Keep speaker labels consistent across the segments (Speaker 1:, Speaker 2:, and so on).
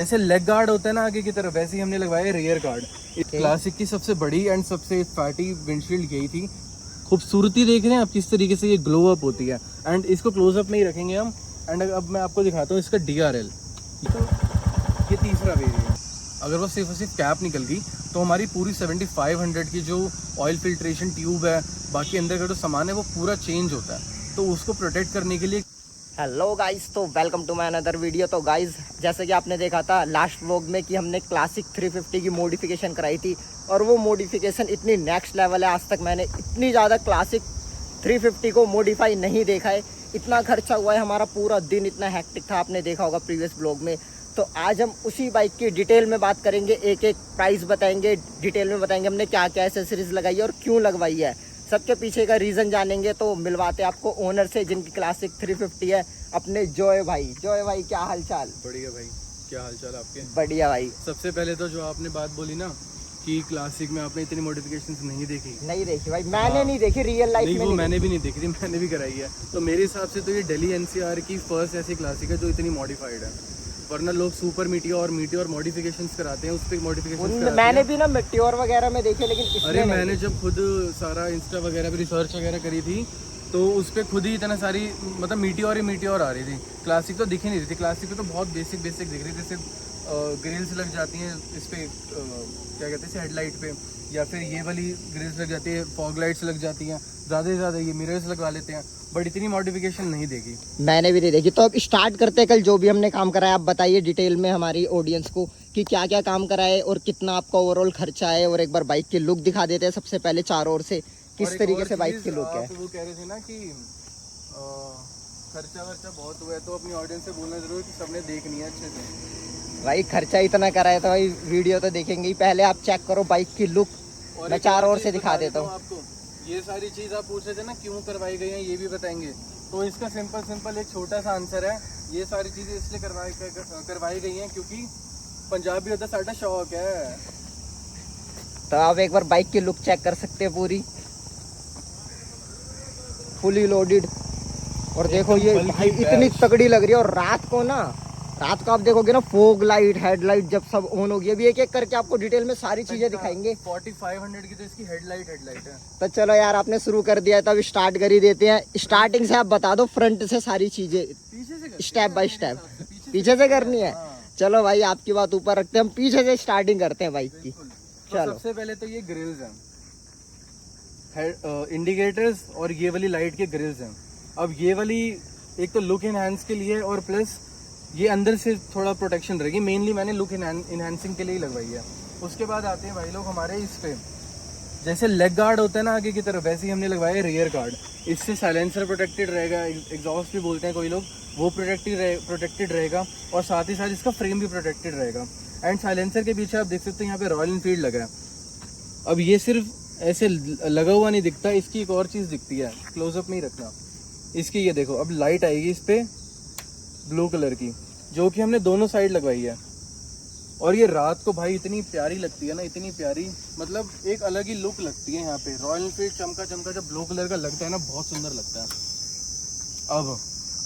Speaker 1: जैसे leg guard होता है ना आगे की तरफ, वैसे ही हमने लगवाया रियर गार्ड। क्लासिक की सबसे बड़ी एंड सबसे फैटी विंडशील्ड यही थी। खूबसूरती देख रहे हैं आप किस तरीके से ये ग्लो अप होती है। एंड इसको क्लोजअप में ही रखेंगे हम। एंड अब मैं आपको दिखाता हूँ इसका DRL। तो ये तीसरा वेरिएंट। अगर वो सिर्फ और सिर्फ कैप निकल गई तो हमारी पूरी 7500 की जो ऑयल फिल्ट्रेशन ट्यूब है, बाकी अंदर का जो सामान है वो पूरा चेंज होता है। तो उसको प्रोटेक्ट करने के लिए
Speaker 2: हेलो गाइस, तो welcome to my another video. तो गाइस, जैसे कि आपने देखा था लास्ट व्लॉग में कि हमने क्लासिक 350 की मॉडिफिकेशन कराई थी और वो मॉडिफिकेशन इतनी नेक्स्ट लेवल है। आज तक मैंने इतनी ज़्यादा क्लासिक 350 को मॉडिफाई नहीं देखा है। इतना खर्चा हुआ है, हमारा पूरा दिन इतना हैक्टिक था, आपने देखा होगा प्रीवियस ब्लॉग में। तो आज हम उसी बाइक की डिटेल में बात करेंगे, एक एक प्राइस बताएंगे, डिटेल में बताएंगे हमने क्या क्या एसेसरीज लगाई है और क्यों लगवाई है, सबके पीछे का रीज़न जानेंगे। तो मिलवाते आपको ओनर से जिनकी क्लासिक 350 है, अपने जॉय भाई। जॉय भाई, क्या हाल चाल?
Speaker 1: बढ़िया भाई, क्या हाल चाल आपके?
Speaker 2: बढ़िया भाई।
Speaker 1: सबसे पहले तो जो आपने बात बोली ना कि क्लासिक में आपने इतनी मॉडिफिकेशंस नहीं देखी
Speaker 2: भाई, मैंने नहीं देखी रियल लाइफ में।
Speaker 1: वो मैंने भी नहीं देखी थी, मैंने भी कराई है। तो मेरे हिसाब से तो ये दिल्ली NCR की फर्स्ट ऐसी क्लासिक है जो इतनी मॉडिफाइड है। वरना लोग सुपर मीटियोर मॉडिफिकेशंस कराते हैं, उस पे मॉडिफिकेशंस
Speaker 2: मैंने भी ना मीटियोर वगैरह में देखे, लेकिन
Speaker 1: अरे मैंने जब खुद सारा इंस्टा वगैरह पे रिसर्च वगैरह करी थी तो उस पर खुद ही इतना सारी मतलब मीटियोर आ रही थी। क्लासिक तो दिख ही नहीं रही थी। क्लासिक पे तो बहुत बेसिक दिख रही थी। जैसे ग्रिल्स लग जाती हैं इस पे, क्या कहते हैं, हेडलाइट पे, या फिर ये वाली ग्रिल्स लग जाती है, फॉग लाइट्स लग जाती हैं, ज़्यादा से ज़्यादा ये मिरर्स लगवा लेते हैं, बट इतनी मॉडिफिकेशन नहीं देखी।
Speaker 2: मैंने भी नहीं देखी। तो अब स्टार्ट करते हैं, कल जो भी हमने काम कराया आप बताइए डिटेल में हमारी ऑडियंस को कि क्या क्या काम कराए और कितना आपका ओवरऑल खर्चा है। और एक बार बाइक की लुक दिखा देते हैं सबसे पहले चारों ओर से, किस तरीके से बाइक की लुक है।
Speaker 1: वो कह रहे थे ना कि खर्चा वर्चा बहुत हुआ है, तो अपनी ऑडियंस से बोलना जरूर कि सबने देखनी है अच्छे से।
Speaker 2: भाई खर्चा इतना कराया तो भाई वीडियो तो देखेंगे ही। पहले आप चेक करो बाइक की लुक, मैं चारों ओर से दिखा देता हूँ
Speaker 1: आपको। ये सारी चीज आप पूछ रहे थे ना क्यों करवाई गई है, ये भी बताएंगे। तो इसका सिंपल एक छोटा सा आंसर है। ये सारी चीजें इसलिए करवाई गई हैं क्योंकि पंजाबी होता साਡਾ शौक है।
Speaker 2: तो आप एक बार बाइक की लुक चेक कर सकते हैं, पूरी फुली लोडेड। और देखो ये भाई इतनी तगड़ी लग रही है। और रात को आप देखोगे ना, फॉग लाइट, हेडलाइट जब सब ऑन होगी, अभी एक एक करके आपको डिटेल में सारी चीजें दिखाएंगे।
Speaker 1: 4500 की तो इसकी हेडलाइट है।
Speaker 2: तो चलो यार, आपने शुरू कर दिया है तो अभी स्टार्ट कर ही देते हैं। स्टार्टिंग से आप बता दो, फ्रंट से सारी चीजें स्टेप बाय स्टेप पीछे से करनी है। चलो भाई, आपकी बात ऊपर रखते हैं, हम पीछे से स्टार्टिंग करते हैं बाइक की। चलो,
Speaker 1: सबसे पहले तो ये ग्रिल्स हैं, इंडिकेटर्स और ये वाली लाइट के ग्रिल्स हैं। अब ये वाली एक तो लुक इनहैंस के लिए और प्लस ये अंदर से थोड़ा प्रोटेक्शन रहेगी। मेनली मैंने लुक इनहैंसिंग के लिए ही लगवाई है। उसके बाद आते हैं भाई लोग हमारे इस पे, जैसे लेग गार्ड होता है ना आगे की तरफ, वैसे ही हमने लगवाया है रियर गार्ड। इससे साइलेंसर प्रोटेक्टेड रहेगा, एग्जॉस्ट भी बोलते हैं कोई लोग, वो प्रोटेक्टेड रहेगा। और साथ ही साथ इसका फ्रेम भी प्रोटेक्टेड रहेगा। एंड साइलेंसर के पीछे आप देख सकते हैं यहाँ पे रॉयल एनफील्ड लगा है। अब ये सिर्फ ऐसे लगा हुआ नहीं दिखता, इसकी एक और चीज़ दिखती है, क्लोजअप में ही रखना इसकी। ये देखो, अब लाइट आएगी इस पे ब्लू कलर की, जो कि हमने दोनों साइड लगवाई है। और ये रात को भाई इतनी प्यारी लगती है ना, इतनी प्यारी, मतलब एक अलग ही लुक लगती है यहाँ पे। रॉयल एनफील्ड चमका जब ब्लू कलर का लगता है ना, बहुत सुंदर लगता है।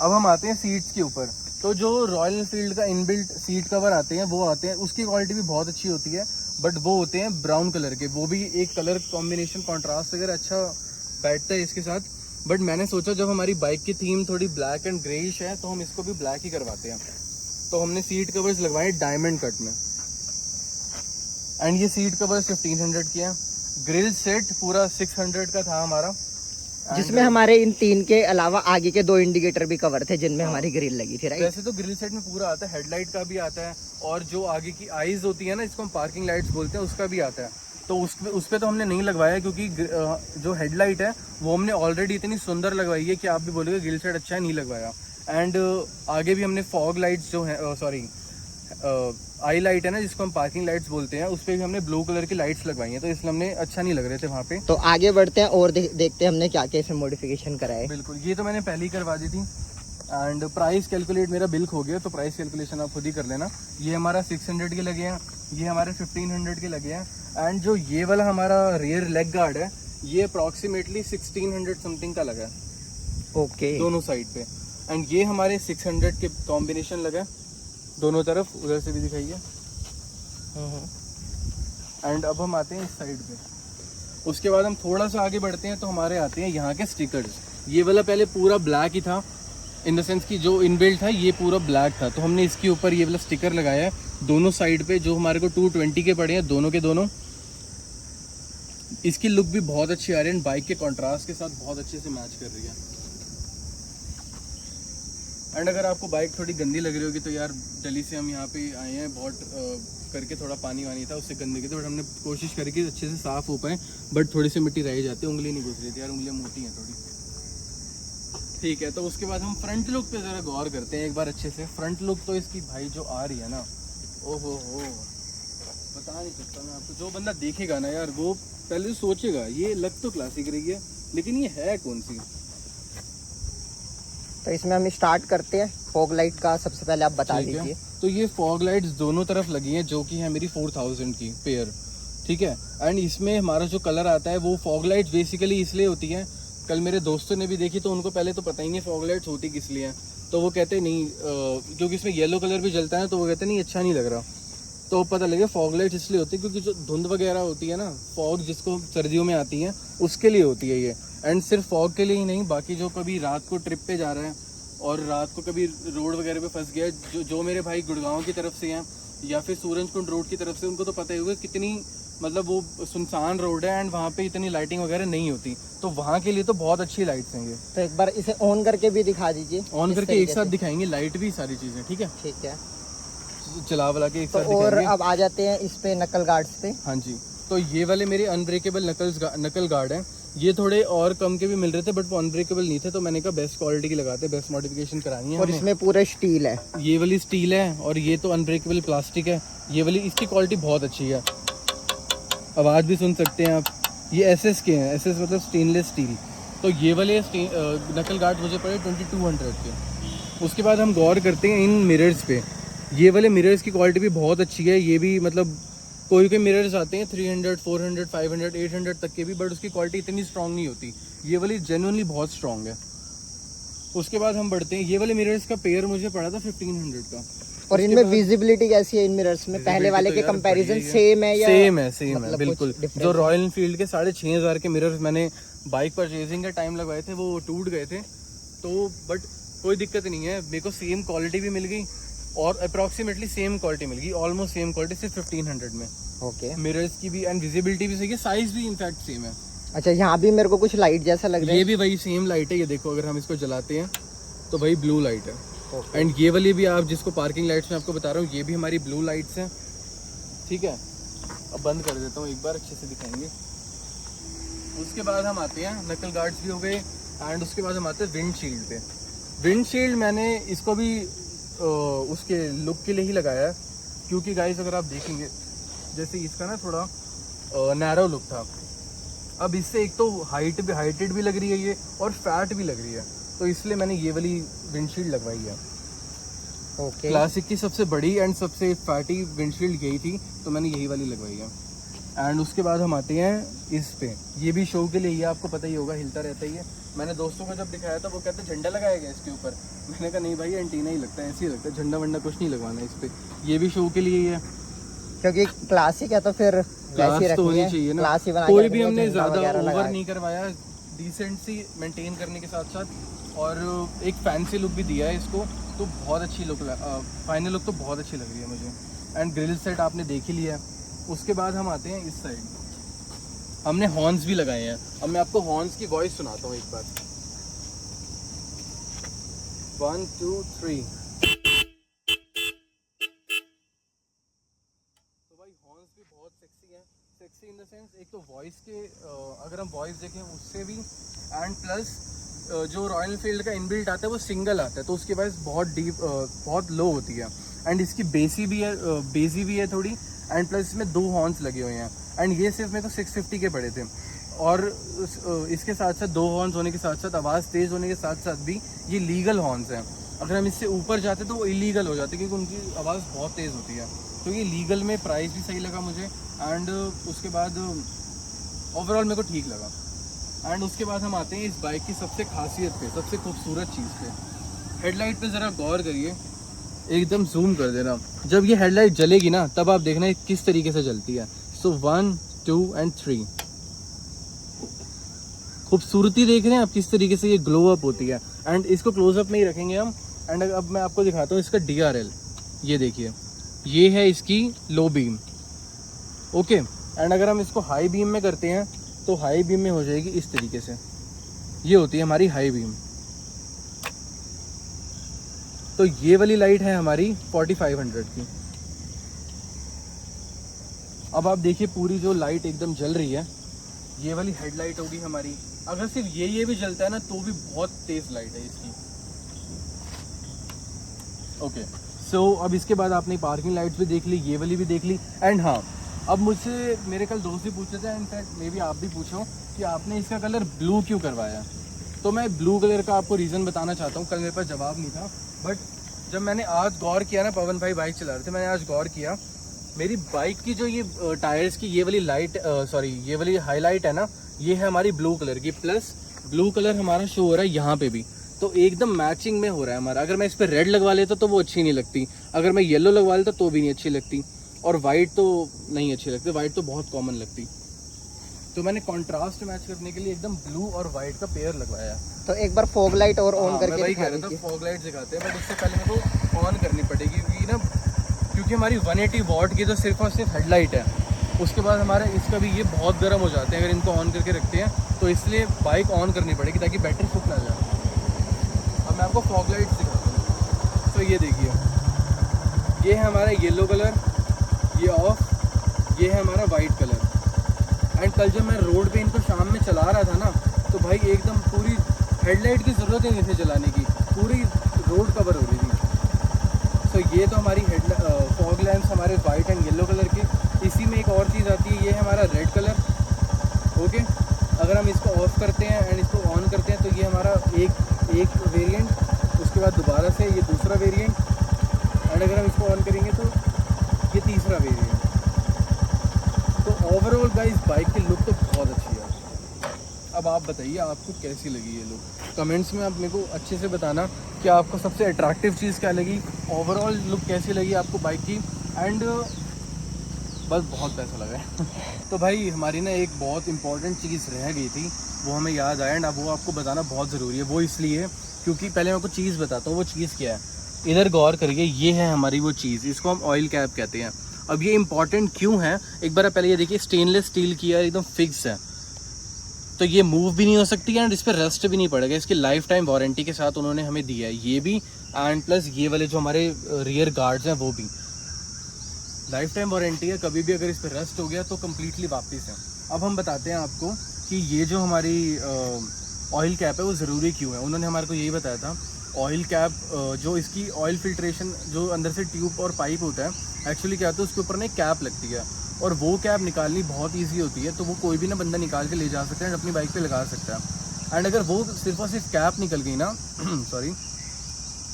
Speaker 1: अब हम आते हैं सीट्स के ऊपर। तो जो रॉयल एनफील्ड का इनबिल्ट सीट कवर आते हैं वो आते हैं, उसकी क्वालिटी भी बहुत अच्छी होती है, बट वो होते हैं ब्राउन कलर के। वो भी एक कलर कॉम्बिनेशन कॉन्ट्रास्ट वगैरह अच्छा बैठता है इसके साथ। बट मैंने सोचा जब हमारी बाइक की थीम थोड़ी ब्लैक एंड ग्रेइश है तो हम इसको भी ब्लैक ही करवाते हैं। तो हमने सीट कवर्स लगवाए डायमंड कट में। एंड ये सीट कवर्स 1500 की है। ग्रिल सेट पूरा 600 का था हमारा,
Speaker 2: जिसमें हमारे इन तीन के अलावा आगे के 2 इंडिकेटर भी कवर थे जिनमें हमारी ग्रिल लगी थी, राइट?
Speaker 1: वैसे तो ग्रिल सेट में पूरा आता है, हेडलाइट का भी आता है, और जो आगे की आईज होती है ना, इसको हम पार्किंग लाइट्स बोलते हैं, उसका भी आता है। तो उस पे तो हमने नहीं लगवाया क्योंकि जो हेडलाइट है वो हमने ऑलरेडी इतनी सुंदर लगवाई है कि आप भी बोलोगे ग्रिल सेट अच्छा है, नहीं लगवाया। एंड आगे भी हमने फॉग लाइट्स जो है, आई लाइट है ना, जिसको हम पार्किंग लाइट्स बोलते हैं, उस पर भी हमने ब्लू कलर की लाइट्स लगवाई हैं। तो इसलिए हमने अच्छा नहीं लग रहे थे वहाँ पे।
Speaker 2: तो आगे बढ़ते हैं और देखते हैं हमने क्या क्या इसमें मॉडिफिकेशन कराए।
Speaker 1: बिल्कुल, ये तो मैंने पहले ही करवा दी थी। एंड प्राइस कैलकुलेट मेरा बिल हो गया, तो प्राइस कैलकुलेशन आप खुद ही कर लेना। ये हमारा 600 के लगे हैं, ये हमारे 1500 के लगे हैं। एंड जो ये वाला हमारा रियर लेग गार्ड है, ये अप्रॉक्सीमेटली 1600 समथिंग का लगा है।
Speaker 2: ओके,
Speaker 1: दोनों साइड पे। एंड ये हमारे 600 के कॉम्बिनेशन लगा है। दोनों तरफ, उधर से भी दिखाइए। एंड अब हम आते हैं इस साइड पे। उसके बाद हम थोड़ा सा आगे बढ़ते हैं तो हमारे आते हैं यहाँ के स्टिकर्स। ये वाला पहले पूरा ब्लैक ही था, इन द सेंस कि जो इनबिल्ट था ये पूरा ब्लैक था, तो हमने इसके ऊपर ये वाला स्टिकर लगाया है दोनों साइड पे, जो हमारे को 220 के पड़े हैं दोनों के दोनों। इसकी लुक भी बहुत अच्छी आ रही है, बाइक के कॉन्ट्रास्ट के साथ बहुत अच्छे से मैच कर रही है। एंड अगर आपको बाइक थोड़ी गंदी लग रही होगी तो यार दिल्ली से हम यहाँ पे आए हैं, बहुत करके थोड़ा पानी वानी था उससे गंदगी थी, बट हमने कोशिश करी कि अच्छे से साफ़ हो पाए, बट थोड़ी सी मिट्टी रह जाती है, उंगली नहीं घुस रही थी यार, उंगलियाँ मोटी हैं थोड़ी। ठीक है, तो उसके बाद हम फ्रंट लुक पे ज़रा गौर करते हैं एक बार अच्छे से। फ्रंट लुक तो इसकी भाई जो आ रही है ना, ओहो हो, बता नहीं सकता मैं आपको। जो बंदा देखेगा ना यार वो पहले सोचेगा ये लग तो क्लासिक रही है, लेकिन ये है कौन सी।
Speaker 2: तो इसमें हम स्टार्ट करते हैं फॉग लाइट का, सबसे पहले आप बता दीजिए।
Speaker 1: तो ये फॉग लाइट्स दोनों तरफ लगी हैं, जो कि है मेरी 4000 की पेयर, ठीक है। एंड इसमें हमारा जो कलर आता है वो फॉग लाइट्स बेसिकली इसलिए होती हैं, कल मेरे दोस्तों ने भी देखी तो उनको पहले तो पता ही नहीं फॉग लाइट्स होती किस लिए हैं, तो वो कहते नहीं क्योंकि इसमें येलो कलर भी जलता है, तो वो कहते नहीं अच्छा नहीं लग रहा, तो पता लगे फॉग लाइट्स इसलिए होती है क्योंकि जो धुंध वगैरह होती है ना, फॉग जिसको सर्दियों में आती है उसके लिए होती है ये। एंड सिर्फ फॉग के लिए ही नहीं, बाकी जो कभी रात को ट्रिप पे जा रहा है और रात को कभी रोड वगैरह पे फंस गया, जो मेरे भाई गुड़गांव की तरफ से हैं या फिर सूरजकुंड रोड की तरफ से, उनको तो पता ही होगा कितनी मतलब वो सुनसान रोड है एंड वहाँ पे इतनी लाइटिंग वगैरह नहीं होती, तो वहाँ के लिए तो बहुत अच्छी लाइट्स हैं ये।
Speaker 2: तो एक बार इसे ऑन करके भी दिखा दीजिए।
Speaker 1: ऑन करके एक साथ दिखाएंगे, लाइट भी सारी चीज़ें, ठीक है।
Speaker 2: ठीक है,
Speaker 1: चला वाला के एक
Speaker 2: तो
Speaker 1: साथ
Speaker 2: और
Speaker 1: दिखाएंगे।
Speaker 2: अब आ जाते हैं इस पे नकल गार्ड्स पे।
Speaker 1: हाँ जी, तो ये वाले मेरे अनब्रेकेबल नकल गार्ड हैं। ये थोड़े और कम के भी मिल रहे थे बट वो अनब्रेकेबल नहीं थे, तो मैंने कहा बेस्ट क्वालिटी की लगाते, बेस्ट मॉडिफिकेशन करानी है
Speaker 2: और
Speaker 1: हमें।
Speaker 2: इसमें पूरा स्टील है,
Speaker 1: ये वाली स्टील है और ये तो अनब्रेकेबल प्लास्टिक है। ये वाली इसकी क्वालिटी बहुत अच्छी है, आवाज़ भी सुन सकते हैं आप। ये एसएस के हैं, एसएस मतलब स्टेनलेस स्टील। तो ये वाले नकल गार्ड मुझे पड़े 2200 के। उसके बाद हम गौर करते हैं इन मिरर्स पे। ये वाले मिरर्स की क्वालिटी भी बहुत अच्छी है। ये भी मतलब कोई मिरर्स आते हैं 300, 400, 500, 800 तक के भी, बट उसकी क्वालिटी इतनी स्ट्रॉन्ग नहीं होती। ये वाली जेन्युइनली बहुत स्ट्रॉन्ग है। उसके बाद हम बढ़ते हैं, ये वाले मिरर्स का पेयर मुझे पड़ा था 1500 का।
Speaker 2: और इनमें विजिबिलिटी कैसी है इन मिरर्स में? पहले वाले के कंपैरिजन सेम है या
Speaker 1: सेम है
Speaker 2: मतलब
Speaker 1: बिल्कुल। जो रॉयल एनफील्ड के 6500 के मिरर्स मैंने बाइक परचेजिंग का टाइम लगवाए थे वो टूट गए थे, तो बट कोई दिक्कत नहीं है, मेरे को सेम क्वालिटी भी मिल गई और अप्रॉक्सीमेटली सेम क्वालिटी मिल गई, ऑलमोस्ट सेम क्वालिटी, सिर्फ 1500 में।
Speaker 2: ओके,
Speaker 1: मिरर्स की भी एंड विजिबिलिटी भी सही है, साइज भी इनफैक्ट सेम है।
Speaker 2: अच्छा, यहाँ भी मेरे को कुछ लाइट जैसा लग रहा है।
Speaker 1: ये भी वही सेम लाइट है, ये देखो अगर हम इसको जलाते हैं तो वही ब्लू लाइट है। एंड ये वाली भी आप जिसको पार्किंग लाइट्स में आपको बता रहा हूँ, ये भी हमारी ब्लू लाइट्स हैं, ठीक है। अब बंद कर देता हूँ, एक बार अच्छे से दिखाएंगे। उसके बाद हम आते हैं, नकल गार्ड्स भी हो गए एंड उसके बाद हम आते हैं विंडशील्ड पे। विंडशील्ड मैंने इसको भी उसके लुक के लिए ही लगाया है, क्योंकि गाइस अगर आप देखेंगे जैसे इसका ना थोड़ा नैरो लुक था, अब इससे एक तो हाइटेड भी लग रही है ये और फैट भी लग रही है, तो इसलिए मैंने ये वाली विंडशील्ड लगवाई है।
Speaker 2: ओके,
Speaker 1: क्लासिक की सबसे बड़ी एंड सबसे फैटी विंडशील्ड यही थी, तो मैंने यही वाली लगवाई है। एंड उसके बाद हम आते हैं इस पे, ये भी शो के लिए ही है, आपको पता ही होगा, हिलता रहता ही है। मैंने दोस्तों को जब दिखाया था वो कहते झंडा लगाया गया इसके ऊपर, मैंने कहा नहीं भाई एंटीना ही लगता है, ऐसे ही लगता है, झंडा वंडा कुछ नहीं लगवाना इस पे, ये भी शो के लिए ही है।
Speaker 2: क्योंकि क्लासिक है तो फिर
Speaker 1: क्लास तो होनी चाहिए ना, कोई भी हमने ज़्यादा ओवर नहीं करवाया, डिसेंट सी मेंटेन करने के साथ साथ और एक फैंसी लुक भी दिया है इसको, तो बहुत अच्छी लुक, फाइनल लुक तो बहुत अच्छी लग रही है मुझे। एंड ग्रिल सेट आपने देख ही लिया है। उसके बाद हम आते हैं इस साइड, हमने हॉर्न्स भी लगाए हैं। अब मैं आपको हॉर्न्स की वॉइस सुनाता हूँ एक बार, 1 2 3। तो भाई हॉर्न्स भी बहुत सेक्सी हैं, सेक्सी इन द सेंस एक तो वॉइस के अगर हम वॉइस देखें उससे भी, एंड प्लस जो रॉयल एनफील्ड का इनबिल्ट आता है वो सिंगल आता है, तो उसकी वॉइस बहुत डीप बहुत लो होती है। एंड इसकी बेसी भी है थोड़ी, एंड प्लस इसमें 2 हॉर्न्स लगे हुए हैं। एंड ये सिर्फ मेरे को 650 के पड़े थे, और इसके साथ साथ 2 हॉर्न्स होने के साथ साथ आवाज़ तेज़ होने के साथ साथ भी ये लीगल हॉर्न्स हैं। अगर हम इससे ऊपर जाते तो वो इलीगल हो जाते, क्योंकि उनकी आवाज़ बहुत तेज़ होती है। तो ये लीगल में प्राइस भी सही लगा मुझे, एंड उसके बाद ओवरऑल मेरे को ठीक लगा। एंड उसके बाद हम आते हैं इस बाइक की सबसे खासियत पे, सबसे खूबसूरत चीज़ पे। हेडलाइट पे ज़रा गौर करिए, एकदम जूम कर देना। जब ये हेडलाइट जलेगी ना तब आप देखना ये किस तरीके से जलती है। सो 1 2 एंड 3। खूबसूरती देख रहे हैं आप किस तरीके से ये ग्लो अप होती है। एंड इसको क्लोजअप में ही रखेंगे हम। एंड अब मैं आपको दिखाता हूँ इसका DRL। ये देखिए, ये है इसकी लो बीम। ओके, एंड अगर हम इसको हाई बीम में करते हैं तो हाई बीम में हो जाएगी इस तरीके से। ये होती है हमारी हाई बीम। तो ये वाली लाइट है हमारी 4500 की। अब आप देखिए पूरी जो लाइट एकदम जल रही है, ये वाली हेडलाइट होगी हमारी। अगर सिर्फ ये भी जलता है ना तो भी बहुत तेज लाइट है इसकी। ओके, सो अब इसके बाद आपने पार्किंग लाइट्स भी देख ली, ये वाली भी देख ली। एंड हाँ, अब मुझसे मेरे कल दोस्त भी पूछते थे, इनफैक्ट मे बी आप भी पूछो कि आपने इसका कलर ब्लू क्यों करवाया। तो मैं ब्लू कलर का आपको रीज़न बताना चाहता हूँ। कल मेरे पास जवाब नहीं था, बट जब मैंने आज गौर किया ना, पवन भाई बाइक चला रहे थे, मैंने आज गौर किया मेरी बाइक की जो ये टायर्स की ये वाली लाइट ये वाली हाईलाइट है ना, ये है हमारी ब्लू कलर की। प्लस ब्लू कलर हमारा शो हो रहा है यहाँ पे भी, तो एकदम मैचिंग में हो रहा है हमारा। अगर मैं इस पर रेड लगवा लेता तो वो अच्छी नहीं लगती, अगर मैं येलो लगवा लेता तो भी नहीं अच्छी लगती, और वाइट तो नहीं अच्छी लगती, वाइट तो बहुत कॉमन लगती। तो मैंने कंट्रास्ट मैच करने के लिए एकदम ब्लू और वाइट का पेयर लगवाया।
Speaker 2: तो एक बार फॉग लाइट और ऑन करके
Speaker 1: मैं कह रहा था फॉग लाइट दिखाते हैं, बट उससे पहले मेरे को ऑन करनी पड़ेगी क्योंकि हमारी 180 वॉट की तो सिर्फ और सिर्फ हेडलाइट है। उसके बाद हमारे इसका भी ये बहुत गर्म हो जाते हैं अगर इनको ऑन करके रखते हैं, तो इसलिए बाइक ऑन करनी पड़ेगी ताकि बैटरी फूक ना जाए। अब मैं आपको फॉग लाइट दिखाता हूँ। तो ये देखिए, ये है हमारा येलो कलर, ये ऑफ, ये है हमारा वाइट कलर। एंड कल जब मैं रोड पे इनको शाम में चला रहा था ना, तो भाई एकदम पूरी हेडलाइट की ज़रूरत ही नहीं थी जलाने की, पूरी रोड कवर हो रही थी। तो ये तो हमारी फॉग लैंप्स हमारे वाइट एंड येलो कलर के। इसी में एक और चीज़ आती है, ये है हमारा रेड कलर। ओके, अगर हम इसको ऑफ करते हैं एंड इसको ऑन करते हैं तो ये हमारा एक वेरिएंट, उसके बाद दोबारा से ये दूसरा वेरिएंट, एंड अगर हम इसको ऑन करेंगे तो ये तीसरा वेरिएंट। तो ओवरऑल गाइस बाइक की लुक तो बहुत अच्छी है। अब आप बताइए आपको कैसी लगी ये लुक, कमेंट्स में आप मेरे को अच्छे से बताना कि आपको सबसे अट्रैक्टिव चीज़ क्या लगी, ओवरऑल लुक कैसी लगी आपको बाइक की। एंड बस बहुत पैसा लगा है तो भाई हमारी ना एक बहुत इंपॉर्टेंट चीज़ रह गई थी, वो हमें याद आया, एंड अब वो आपको बताना बहुत ज़रूरी है। वो इसलिए क्योंकि पहले मैं आपको चीज़ बताता हूँ वो चीज़ क्या है। इधर गौर करिए, ये है हमारी वो चीज़, इसको हम ऑयल कैप कहते हैं। अब ये इंपॉर्टेंट क्यों है, एक बार पहले ये देखिए, स्टेनलेस स्टील की है, एकदम फिक्स है, तो ये मूव भी नहीं हो सकती एंड इस पर रस्ट भी नहीं पड़ेगा। इसकी लाइफ टाइम वारंटी के साथ उन्होंने हमें दिया है ये भी, एंड प्लस ये वाले जो हमारे रियर गार्ड्स हैं वो भी लाइफ टाइम वारंटी है। कभी भी अगर इस पर रस्ट हो गया तो कम्प्लीटली वापस है। अब हम बताते हैं आपको कि ये जो हमारी ऑयल कैप है वो ज़रूरी क्यों है। उन्होंने हमारे को यही बताया था, ऑयल कैप जो इसकी ऑयल फिल्ट्रेशन जो अंदर से ट्यूब और पाइप होता है, एक्चुअली क्या होता है उसके ऊपर ना एक कैप लगती है, और वो कैप निकालनी बहुत ईजी होती है। तो वो कोई भी ना बंदा निकाल के ले जा सकता है एंड अपनी बाइक पे लगा सकता है। एंड अगर वो सिर्फ और सिर्फ कैप निकल गई ना सॉरी,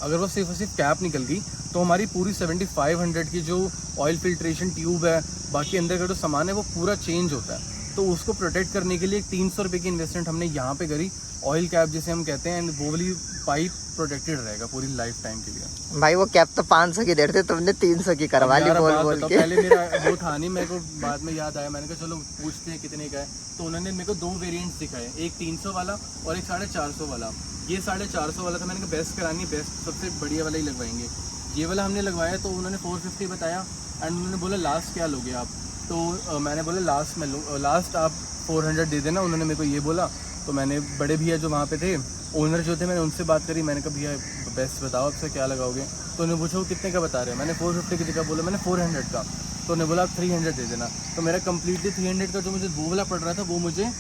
Speaker 1: अगर वो सिर्फ और सिर्फ कैप निकल गई तो हमारी पूरी 7500 की जो ऑयल फिल्ट्रेशन ट्यूब है, बाकी अंदर का जो सामान है वो पूरा चेंज होता है। तो उसको प्रोटेक्ट करने के लिए 300 रुपये की इन्वेस्टमेंट हमने यहाँ पे करी, ऑयल कैप जिसे हम कहते हैं, एंड वो वाली पाइप प्रोटेक्टेड रहेगा पूरी लाइफ टाइम के लिए।
Speaker 2: भाई वो कैप तो 500 की दे रहे थे, तुमने 300 की करवा ली बोल के।
Speaker 1: पहले मेरा वो था नहीं, मेरे को बाद में याद आया, मैंने कहा चलो पूछते हैं कितने का है। तो उन्होंने मेरे को 2 वेरिएंट्स दिखाए, एक 300 वाला और एक 450 वाला। ये 450 वाला था, मैंने कहा बेस्ट करानी, बेस्ट सबसे बढ़िया वाला ही लगवाएंगे। ये वाला हमने लगवाया तो उन्होंने 450 बताया, एंड उन्होंने बोला लास्ट क्या लोगे आप। तो मैंने बोला लास्ट मैं लूँ, लास्ट आप 400 दे देना। उन्होंने मेरे को ये बोला, तो मैंने बड़े भैया जो वहाँ पे थे, ओनर जो थे, मैंने उनसे बात करी। मैंने कहा भैया बेस्ट बताओ आपसे क्या लगाओगे। तो उन्होंने पूछा वो कितने का बता रहे हैं, मैंने 450 की जगह बोला मैंने 400 का। तो उन्होंने बोला आप 300 दे देना। तो मेरा कम्प्लीटली 300 का जो मुझे वो वाला पड़ रहा था, वो मुझे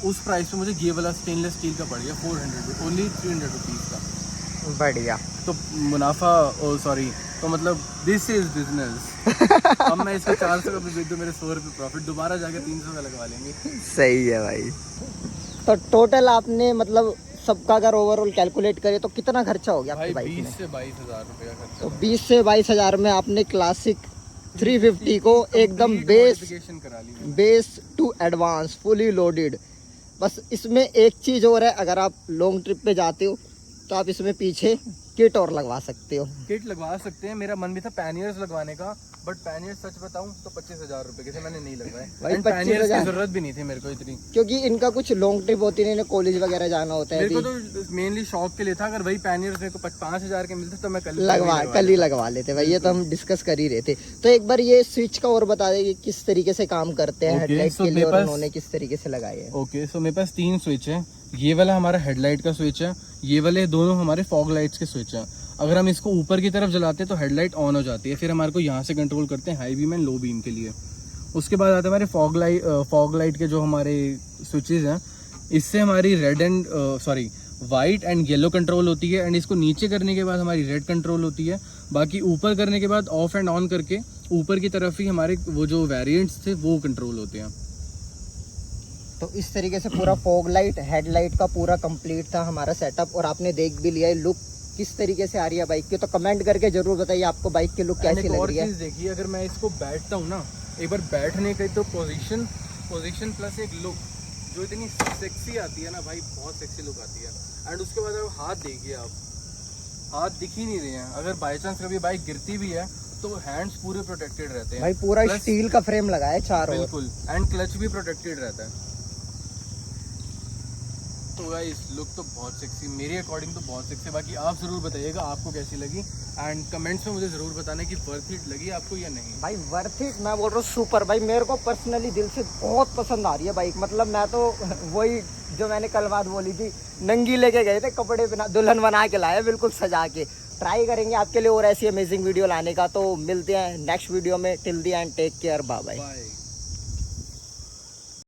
Speaker 1: उस प्राइस पे मुझे ये वाला स्टेनलेस स्टील का पड़ गया 400, ओनली 300 रुपीज़ का।
Speaker 2: बढ़िया।
Speaker 1: तो मुनाफा, सॉरी, तो मतलब दिस इज बिजनेस। अब मैं इसका 400 का भी बेच दूँ, मेरे 100 रुपये प्रॉफिट, दोबारा जाके 300 का लगवा लेंगे।
Speaker 2: सही है भाई। तो टोटल आपने मतलब सबका अगर ओवरऑल कैलकुलेट करे तो कितना खर्चा हो गया आपकी बाइक में?
Speaker 1: 20 से 22 हज़ार रुपये का खर्चा।
Speaker 2: तो 20 से 22 हज़ार में आपने क्लासिक 350 को एकदम base to advance fully loaded. बस इसमें एक चीज़ और है, अगर आप लॉन्ग ट्रिप पे जाते हो तो आप इसमें पीछे किट और लगवा सकते हो।
Speaker 1: किट लगवा सकते हैं, मेरा मन भी था पैनियर्स लगवाने का, बट पैनियर्स सच बताऊं तो 25,000 रुपए के थे, मैंने नहीं लगवाए।
Speaker 2: भाई,
Speaker 1: एंड पैनियर्स की
Speaker 2: 25,000
Speaker 1: जरूरत भी नहीं थी मेरे को इतनी,
Speaker 2: क्योंकि इनका कुछ लॉन्ग ट्रिप होती नहीं, कॉलेज वगैरह जाना होता है।
Speaker 1: मेरे को तो मेनली शौक के लिए था, अगर वही पैनियर्स मेरे को 5,000 के मिलते तो मैं कल
Speaker 2: ही लगवा लेते भाई, ये तो हम डिस्कस कर ही रहे थे। तो एक बार ये स्विच का और बता दें कि किस तरीके से काम करते हैं हेडलाइट के लिए और उन्होंने किस तरीके से लगाए हैं।
Speaker 1: ओके, सो मेरे पास 3 स्विच है। ये वाला हमारा हेडलाइट का स्विच है, ये वाले दोनों हमारे फॉग लाइट्स के स्विच हैं। अगर हम इसको ऊपर की तरफ जलाते हैं तो हेडलाइट ऑन हो जाती है, फिर हमारे को यहाँ से कंट्रोल करते हैं high beam and low beam के लिए। उसके बाद आते हैं हमारे फॉग लाइट के जो हमारे स्विचेस हैं, इससे हमारी वाइट एंड येलो कंट्रोल होती है, एंड इसको नीचे करने के बाद हमारी रेड कंट्रोल होती है। बाकी ऊपर करने के बाद ऑफ एंड ऑन करके ऊपर की तरफ ही हमारे वो जो वेरिएंट्स थे वो कंट्रोल होते हैं।
Speaker 2: तो इस तरीके से पूरा फॉग लाइट हेडलाइट का पूरा कंप्लीट था हमारा सेटअप, और आपने देख भी लिया है लुक किस तरीके से आ रही है बाइक की। तो कमेंट करके जरूर बताइए आपको बाइक की लुक कैसी लग रही है।
Speaker 1: चीज देखिए, अगर मैं इसको बैठता हूँ ना, एक बार बैठने की तो पोजीशन प्लस एक लुक जो इतनी सेक्सी आती है ना भाई, बहुत सेक्सी लुक आती है। एंड उसके बाद अब हाथ देखिए, आप हाथ दिख ही नहीं रहे हैं। अगर बाई चांस कभी बाइक गिरती भी है तो हैंड्स पूरे प्रोटेक्टेड रहते हैं
Speaker 2: भाई, पूरा स्टील का फ्रेम लगा है चारों ओर।
Speaker 1: बिल्कुल, एंड क्लच भी प्रोटेक्टेड रहता है। तो गाइस लुक तो बहुत सेक्सी, मेरे अकॉर्डिंग तो बहुत सेक्सी। बाकी आप ज़रूर बताइएगा आपको कैसी लगी, एंड कमेंट्स में मुझे ज़रूर बताना कि वर्थ इट लगी आपको या नहीं।
Speaker 2: भाई वर्थ इट, मैं बोल रहा हूँ सुपर। भाई मेरे को पर्सनली दिल से बहुत पसंद आ रही है बाइक। मतलब मैं तो वही जो मैंने कल बात बोली थी, नंगी लेके गए थे, कपड़े बिना दुल्हन बना के लाए, बिल्कुल सजा के। ट्राई करेंगे आपके लिए और ऐसी अमेजिंग वीडियो लाने का। तो मिलते हैं नेक्स्ट वीडियो में, till the end take care, bye bye.